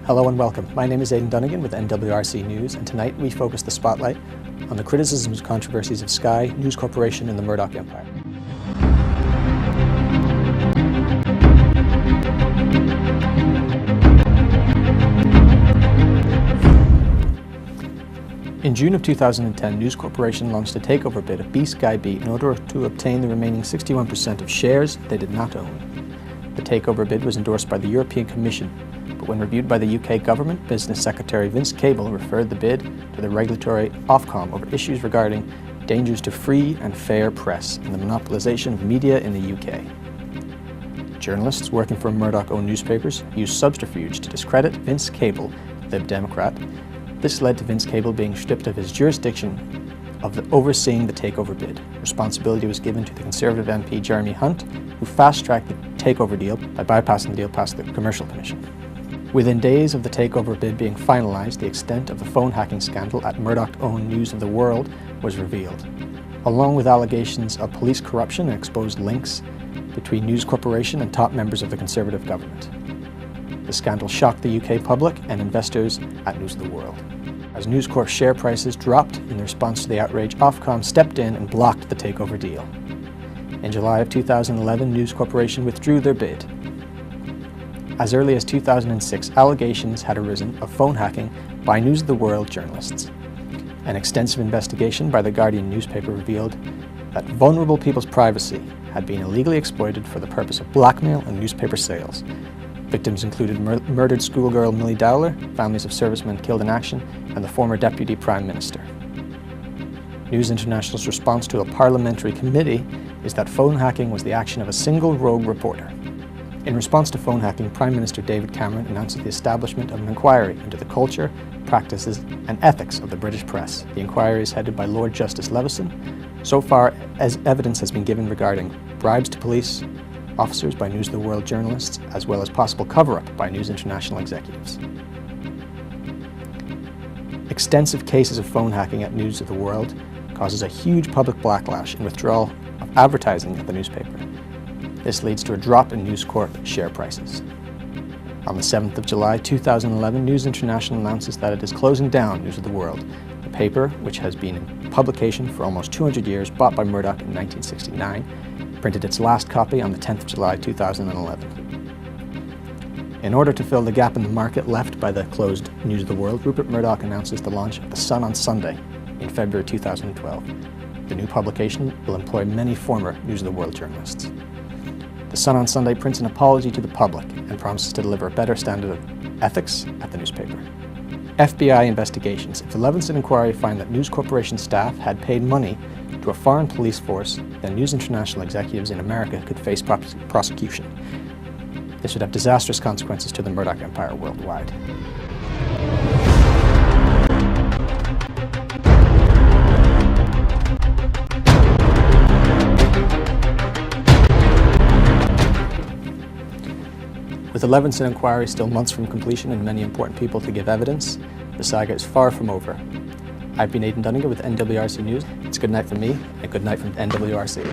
Hello and welcome. My name is Aidan Dunnigan with NWRC News, and tonight we focus the spotlight on the criticisms and controversies of Sky, News Corporation and the Murdoch Empire. In June of 2010, News Corporation launched a takeover bid of Sky Beat in order to obtain the remaining 61% of shares they did not own. The takeover bid was endorsed by the European Commission, but when reviewed by the UK government, Business Secretary Vince Cable referred the bid to the regulatory Ofcom over issues regarding dangers to free and fair press and the monopolisation of media in the UK. Journalists working for Murdoch-owned newspapers used subterfuge to discredit Vince Cable, Lib Democrat. This led to Vince Cable being stripped of his jurisdiction of overseeing the takeover bid. Responsibility was given to the Conservative MP Jeremy Hunt, who fast-tracked the takeover deal by bypassing the deal past the Commercial Commission. Within days of the takeover bid being finalised, the extent of the phone hacking scandal at Murdoch-owned News of the World was revealed, along with allegations of police corruption and exposed links between News Corporation and top members of the Conservative government. The scandal shocked the UK public and investors at News of the World. As News Corp's share prices dropped in response to the outrage, Ofcom stepped in and blocked the takeover deal. In July of 2011, News Corporation withdrew their bid. As early as 2006, allegations had arisen of phone hacking by News of the World journalists. An extensive investigation by the Guardian newspaper revealed that vulnerable people's privacy had been illegally exploited for the purpose of blackmail and newspaper sales. Victims included murdered schoolgirl Millie Dowler, families of servicemen killed in action, and the former Deputy Prime Minister. News International's response to a parliamentary committee is that phone hacking was the action of a single rogue reporter. In response to phone hacking, Prime Minister David Cameron announced the establishment of an inquiry into the culture, practices and ethics of the British press. The inquiry is headed by Lord Justice Leveson. So far, as evidence has been given regarding bribes to police officers by News of the World journalists, as well as possible cover-up by News International executives. Extensive cases of phone hacking at News of the World causes a huge public backlash and withdrawal of advertising at the newspaper. This leads to a drop in News Corp share prices. On the 7th of July 2011, News International announces that it is closing down News of the World, the paper, which has been in publication for almost 200 years, bought by Murdoch in 1969, printed its last copy on the 10th of July 2011. In order to fill the gap in the market left by the closed News of the World, Rupert Murdoch announces the launch of The Sun on Sunday in February 2012. The new publication will employ many former News of the World journalists. The Sun on Sunday prints an apology to the public and promises to deliver a better standard of ethics at the newspaper. FBI investigations. If the Leveson inquiry find that News Corporation staff had paid money to a foreign police force, then News International executives in America could face prosecution. This would have disastrous consequences to the Murdoch Empire worldwide. With the Leveson inquiry still months from completion and many important people to give evidence, the saga is far from over. I've been Aidan Dunnigan with NWRC News. It's good night from me, and good night from NWRC.